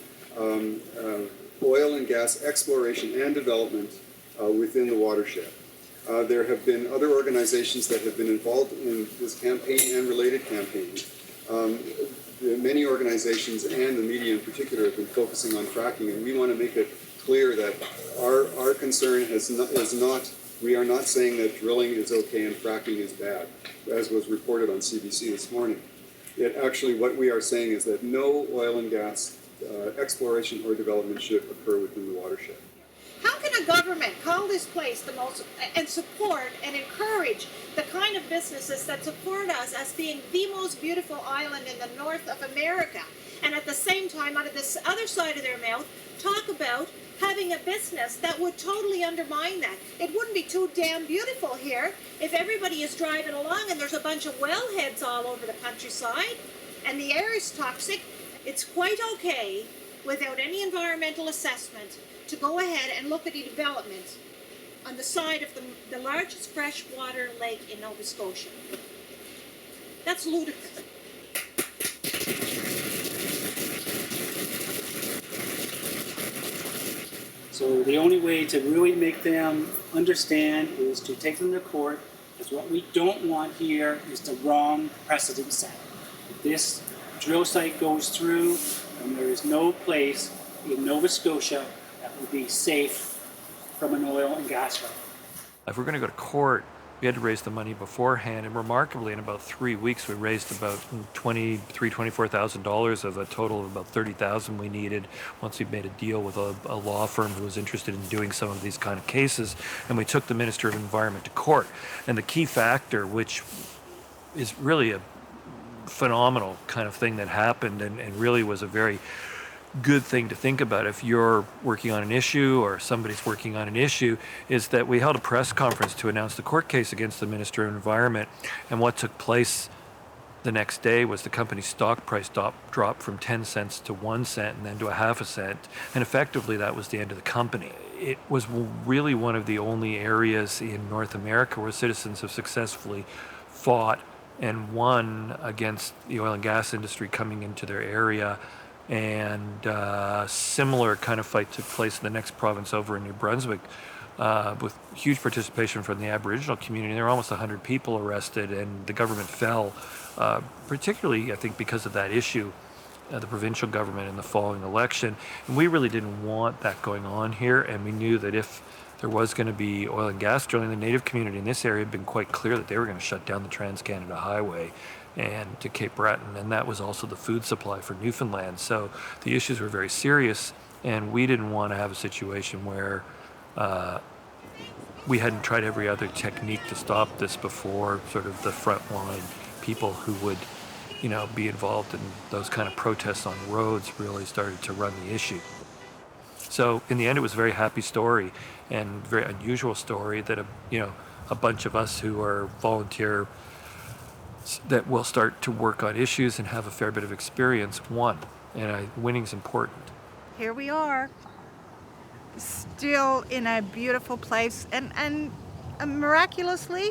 oil and gas exploration and development within the watershed. There have been other organizations that have been involved in this campaign and related campaigns. Many organizations and the media in particular have been focusing on fracking, and we want to make it clear that our concern is not, we are not saying that drilling is okay and fracking is bad, as was reported on CBC this morning. Yet actually what we are saying is that no oil and gas exploration or development should occur within the watershed. How can a government call this place the most and support and encourage the kind of businesses that support us as being the most beautiful island in the north of America, and at the same time, out of this other side of their mouth, talk about having a business that would totally undermine that? It wouldn't be too damn beautiful here if everybody is driving along and there's a bunch of wellheads all over the countryside and the air is toxic. It's quite okay, without any environmental assessment, to go ahead and look at the development on the side of the largest freshwater lake in Nova Scotia. That's ludicrous. So the only way to really make them understand is to take them to court, because what we don't want here is the wrong precedent set. If this drill site goes through, and there is no place in Nova Scotia that will be safe from an oil and gas well. If we're going to go to court, we had to raise the money beforehand, and remarkably, in about 3 weeks, we raised about $24,000 of a total of about $30,000 we needed once we made a deal with a law firm who was interested in doing some of these kind of cases, and we took the Minister of Environment to court. And the key factor, which is really a phenomenal kind of thing that happened and really was a very good thing to think about if you're working on an issue or somebody's working on an issue, is that we held a press conference to announce the court case against the Minister of Environment, and what took place the next day was the company's stock price dropped from 10 cents to 1 cent and then to a half a cent, and effectively that was the end of the company. It was really one of the only areas in North America where citizens have successfully fought and won against the oil and gas industry coming into their area. And similar kind of fight took place in the next province over in New Brunswick with huge participation from the Aboriginal community. There were almost 100 people arrested, and the government fell, particularly, I think, because of that issue, the provincial government in the following election. And we really didn't want that going on here, and we knew that if there was going to be oil and gas drilling, the Native community in this area had been quite clear that they were going to shut down the Trans-Canada Highway and to Cape Breton, and that was also the food supply for Newfoundland. So the issues were very serious, and we didn't want to have a situation where we hadn't tried every other technique to stop this before sort of the frontline people who would, be involved in those kind of protests on roads really started to run the issue. So in the end, it was a very happy story and very unusual story that a bunch of us who are volunteer that will start to work on issues and have a fair bit of experience won, and winning's important. Here we are, still in a beautiful place, and miraculously,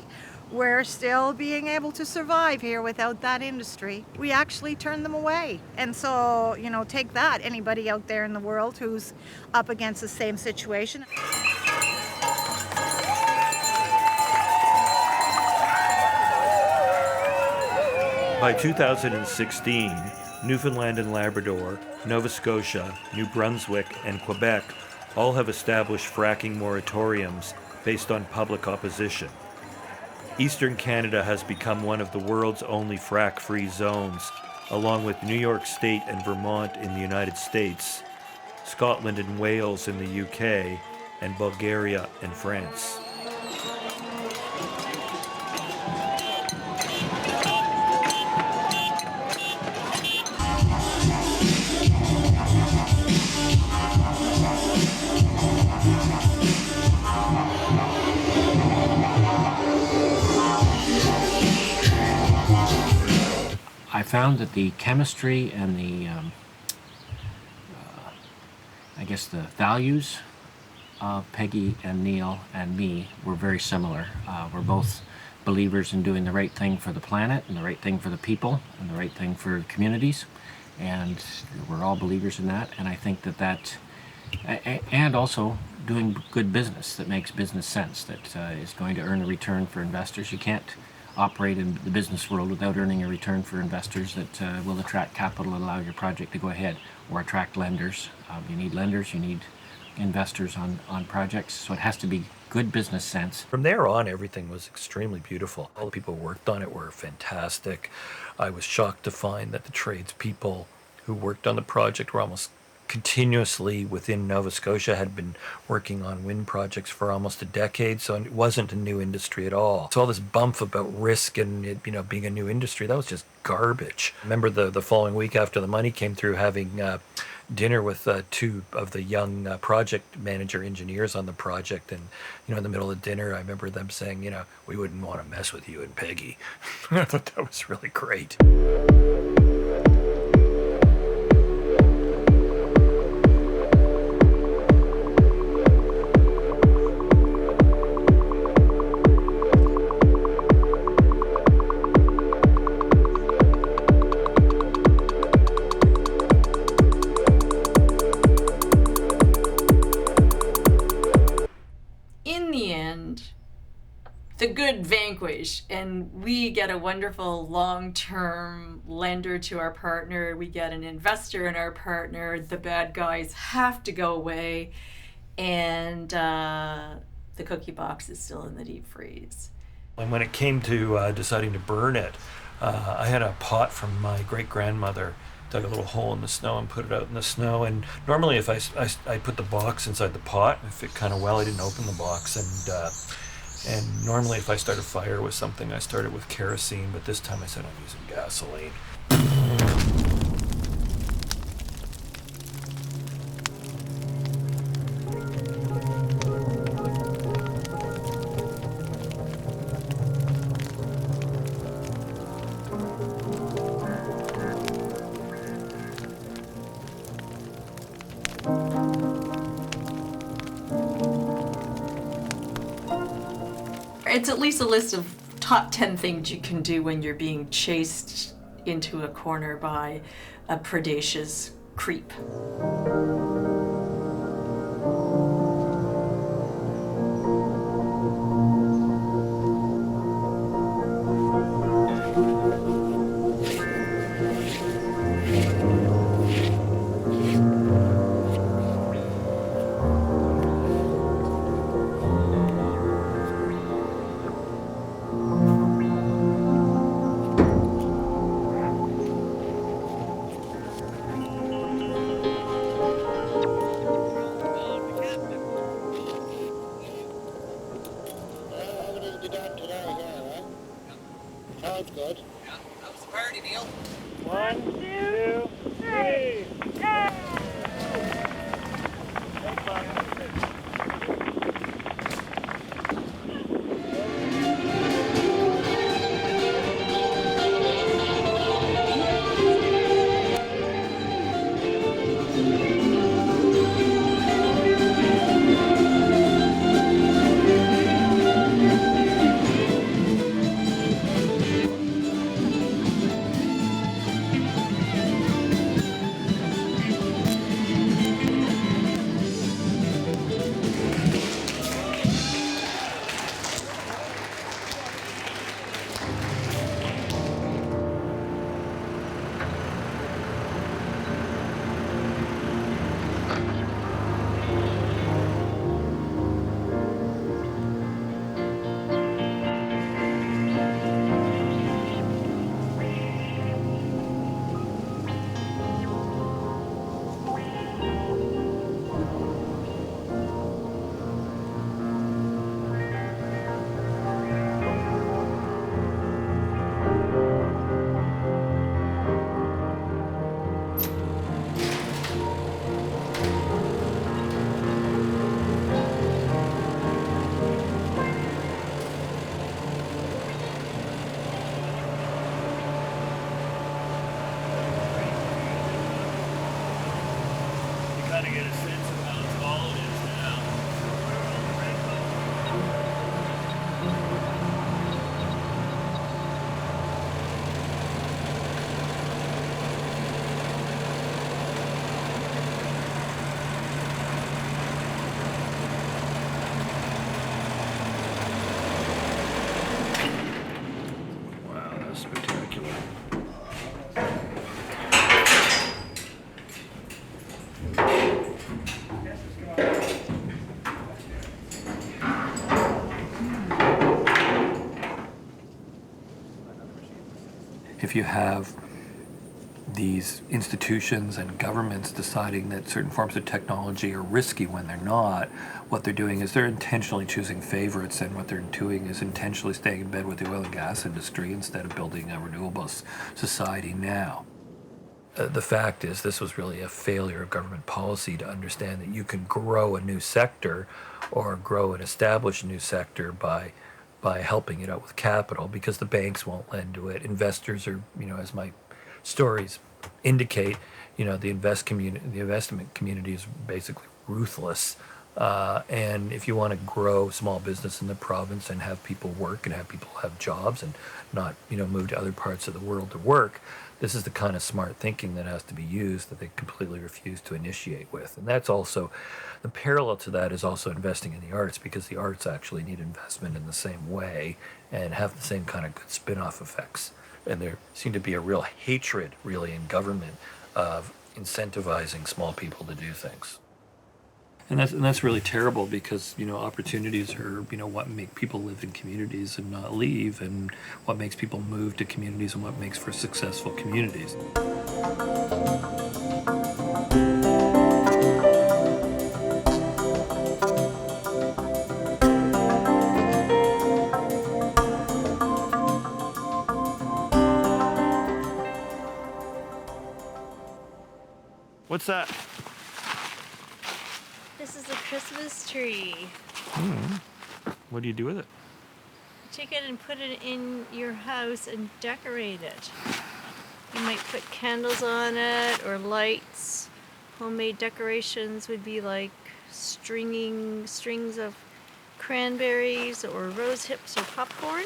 we're still being able to survive here without that industry. We actually turned them away, and so, take that, anybody out there in the world who's up against the same situation. By 2016, Newfoundland and Labrador, Nova Scotia, New Brunswick, and Quebec all have established fracking moratoriums based on public opposition. Eastern Canada has become one of the world's only frack-free zones, along with New York State and Vermont in the United States, Scotland and Wales in the UK, and Bulgaria and France. I found that the chemistry and the, the values of Peggy and Neal and me were very similar. We're both believers in doing the right thing for the planet and the right thing for the people and the right thing for communities, and we're all believers in that. And I think that and also doing good business that makes business sense, that is going to earn a return for investors. You can't operate in the business world without earning a return for investors that will attract capital and allow your project to go ahead, or attract lenders. You need lenders, you need investors on projects, so it has to be good business sense. From there on, everything was extremely beautiful. All the people who worked on it were fantastic. I was shocked to find that the tradespeople who worked on the project were almost continuously within Nova Scotia, had been working on wind projects for almost a decade, so it wasn't a new industry at all. So all this bump about risk and it, being a new industry, that was just garbage. I remember the following week after the money came through, having dinner with two of the young project manager engineers on the project, and in the middle of dinner, I remember them saying, we wouldn't want to mess with you and Peggy. I thought that was really great. in the end, the good vanquish, and we get a wonderful long-term lender to our partner. We get an investor in our partner. The bad guys have to go away, and the cookie box is still in the deep freeze. And when it came to deciding to burn it, I had a pot from my great-grandmother, dug a little hole in the snow and put it out in the snow. And normally if I put the box inside the pot, it fit kind of well. I didn't open the box. And normally if I start a fire with something, I start it with kerosene, but this time I said I'm using gasoline. It's at least a list of top 10 things you can do when you're being chased into a corner by a predacious creep. Sounds good. Yeah, that was the party, Neal. 1, 2, 3. If you have these institutions and governments deciding that certain forms of technology are risky when they're not, what they're doing is they're intentionally choosing favorites, and what they're doing is intentionally staying in bed with the oil and gas industry instead of building a renewables society now. The fact is, this was really a failure of government policy to understand that you can grow a new sector or grow and establish a new sector by helping it out with capital, because the banks won't lend to it. Investors are, as my stories indicate, the investment community is basically ruthless. And if you want to grow small business in the province and have people work and have people have jobs and not, move to other parts of the world to work, This is the kind of smart thinking that has to be used that they completely refuse to initiate with. And that's also, the parallel to that is also investing in the arts, because the arts actually need investment in the same way and have the same kind of good spin-off effects. And there seemed to be a real hatred, really, in government of incentivizing small people to do things. And that's really terrible, because opportunities are what make people live in communities and not leave, and what makes people move to communities, and what makes for successful communities. What's that? This is a Christmas tree. What do you do with it? Take it and put it in your house and decorate it. You might put candles on it or lights. Homemade decorations would be like strings of cranberries or rose hips or popcorn.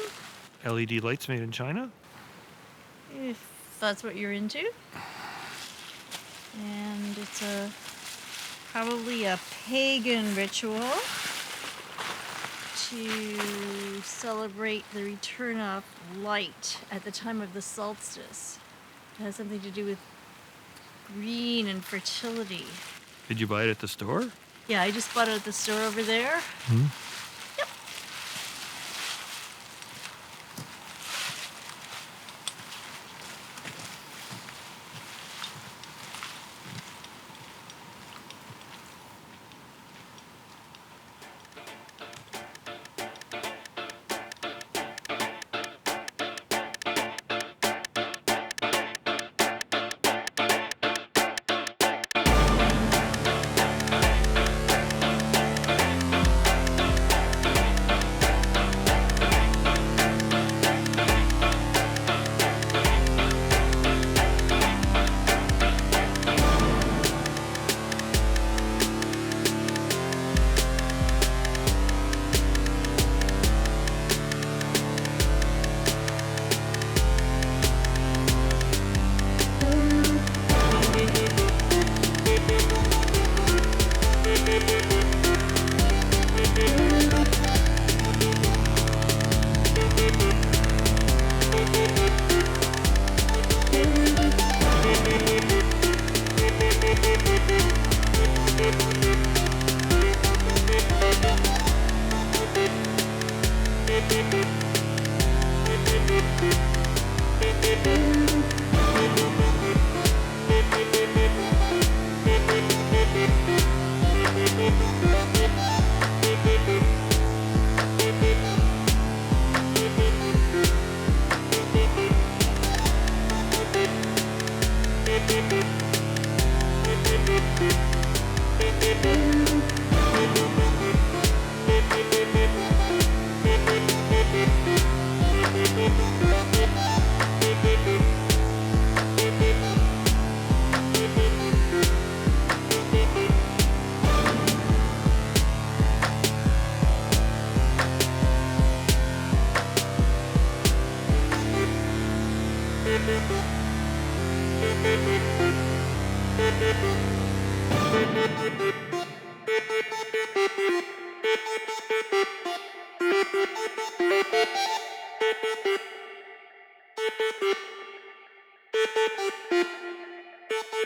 LED lights made in China? If that's what you're into. And it's probably a pagan ritual to celebrate the return of light at the time of the solstice. It has something to do with green and fertility. Did you buy it at the store? Yeah, I just bought it at the store over there. Yep.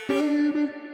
Baby.